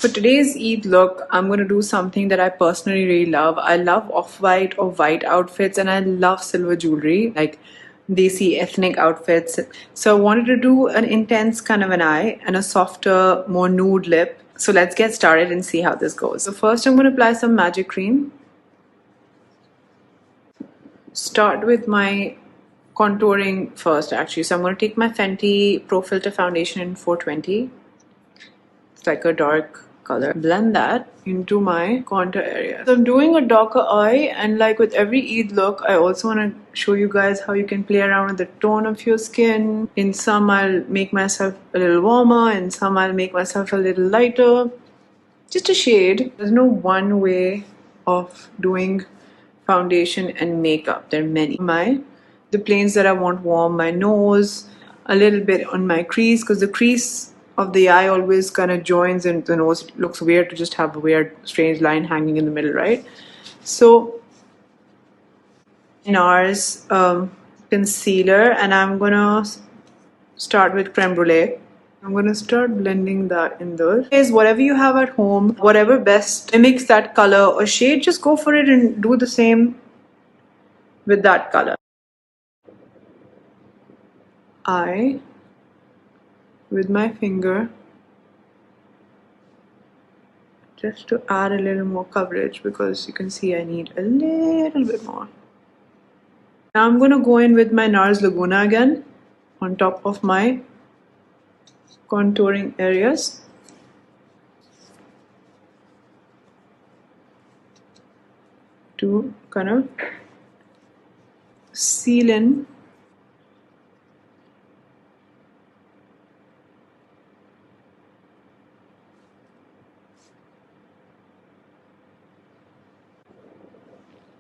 For today's Eid look, I'm going to do something that I personally really love. I love off-white or white outfits, and I love silver jewelry, like desi ethnic outfits. So I wanted to do an intense kind of an eye and a softer, more nude lip. So let's get started and see how this goes. So first I'm going to apply some magic cream. Start with my contouring first actually. So I'm going to take my Fenty Pro Filter foundation in 420. It's like a dark color. Blend that into my contour area. So I'm doing a darker eye, and like with every Eid look, I also want to show you guys how you can play around with the tone of your skin. In some I'll make myself a little warmer, in some I'll make myself a little lighter. Just a shade. There's no one way of doing foundation and makeup. There are many. The planes that I want warm, my nose, a little bit on my crease, because the crease of the eye always kind of joins into the nose. It looks weird to just have a weird, strange line hanging in the middle, right? So, NARS concealer, and I'm gonna start with creme brulee. I'm gonna start blending that in there. Guys, whatever you have at home, whatever best mimics that color or shade, just go for it and do the same with that color. I, with my finger, just to add a little more coverage, because you can see I need a little bit more. Now I'm gonna go in with my NARS Laguna again on top of my contouring areas. To kind of seal in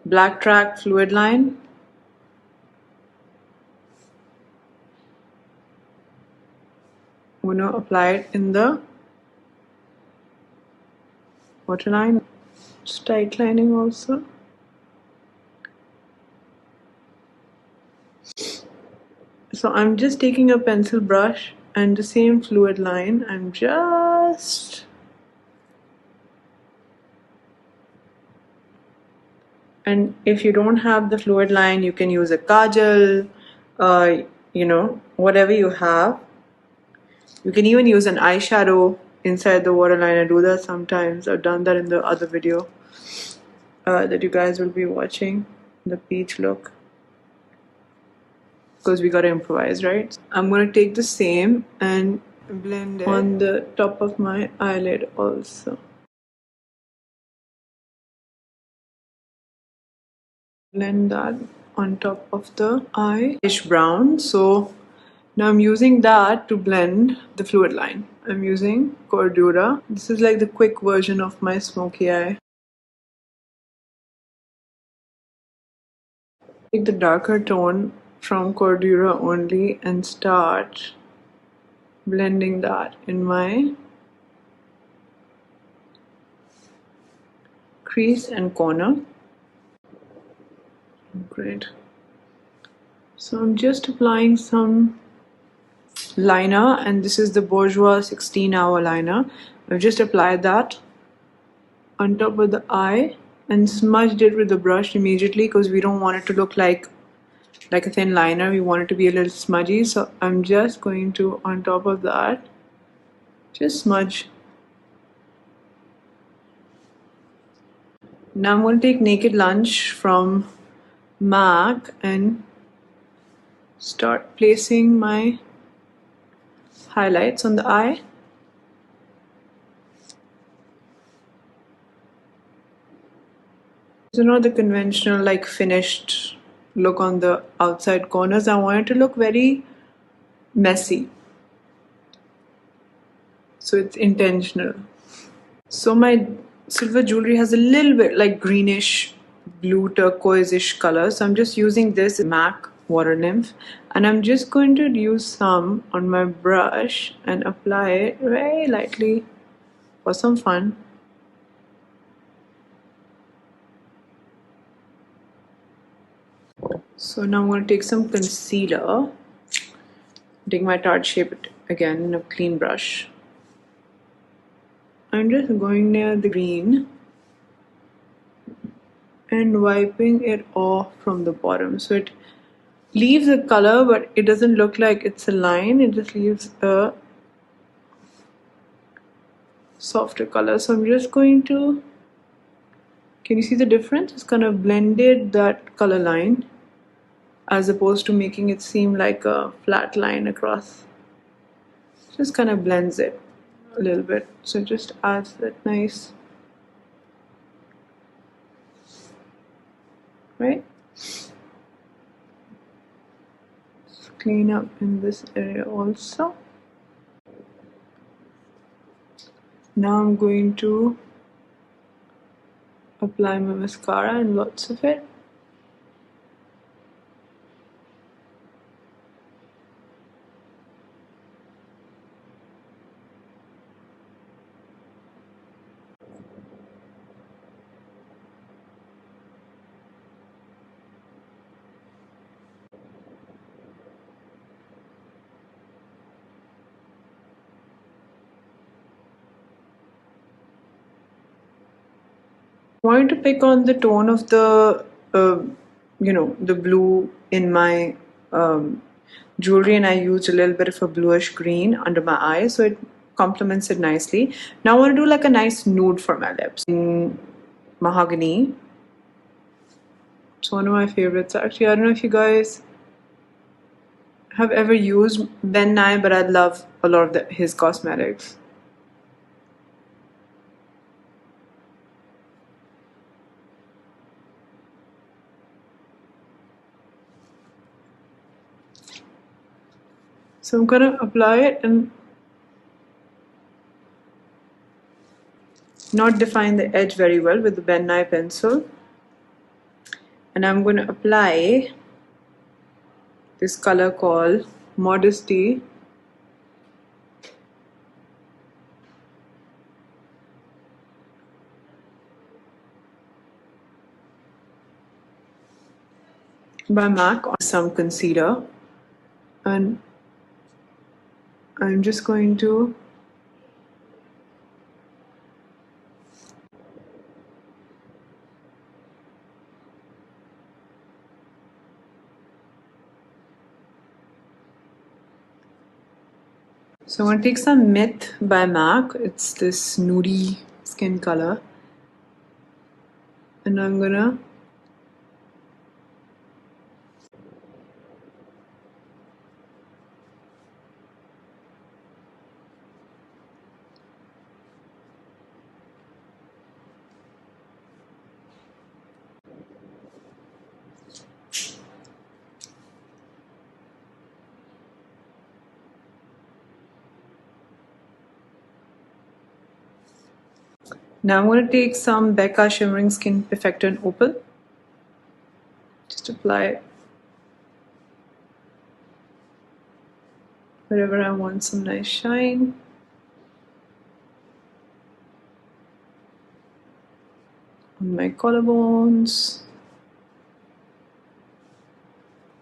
black track fluid line. I'm going to apply it in the waterline. Just tight lining also. So I'm just taking a pencil brush and the same fluid line. I'm just and if you don't have the fluid line, you can use a kajal, whatever you have. You can even use an eyeshadow inside the waterline. I do that sometimes. I've done that in the other video that you guys will be watching, the peach look. Because we gotta improvise, right? I'm gonna take the same and blend it on the top of my eyelid also. Blend that on top of the eye-ish brown. So now I'm using that to blend the fluid line. I'm using Cordura. This is like the quick version of my smoky eye. Take the darker tone from Cordura only and start blending that in my crease and corner. Great. So I'm just applying some liner, and this is the Bourjois 16-hour liner. I've just applied that on top of the eye and smudged it with the brush immediately, because we don't want it to look like a thin liner. We want it to be a little smudgy. So I'm just going to, on top of that, just smudge. Now I'm going to take Naked Lunch from MAC and start placing my highlights on the eye. So not the conventional like finished look on the outside corners. I want it to look very messy. So it's intentional. So my silver jewelry has a little bit like greenish, blue turquoise-ish color. So I'm just using this MAC Water Nymph, and I'm just going to use some on my brush and apply it very lightly for some fun. So now I'm going to take some concealer, take my Tarte Shape It again in a clean brush, I'm just going near the green and wiping it off from the bottom, so it leaves a color but it doesn't look like it's a line, it just leaves a softer color. So I'm just going to, can you see the difference? It's kind of blended that color line as opposed to making it seem like a flat line across. Just kind of blends it a little bit, so it just adds that nice, right? Clean up in this area also. Now I'm going to apply my mascara and lots of it. Wanted to pick on the tone of the the blue in my jewelry, and I used a little bit of a bluish green under my eyes, so it complements it nicely. Now I want to do like a nice nude for my lips in mahogany. It's one of my favorites actually. I don't know if you guys have ever used Ben Nye, but I love a lot of his cosmetics. So I'm gonna apply it and not define the edge very well with the Ben Nye pencil. And I'm gonna apply this color called Modesty. By MAC on some concealer, and I'm just going to I'm going to take some Myth by MAC. It's this nudie skin color, and I'm gonna take some Becca Shimmering Skin Perfector in Opal. Just apply it wherever I want some nice shine. On my collarbones,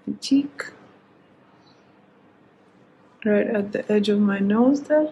the cheek, right at the edge of my nose there.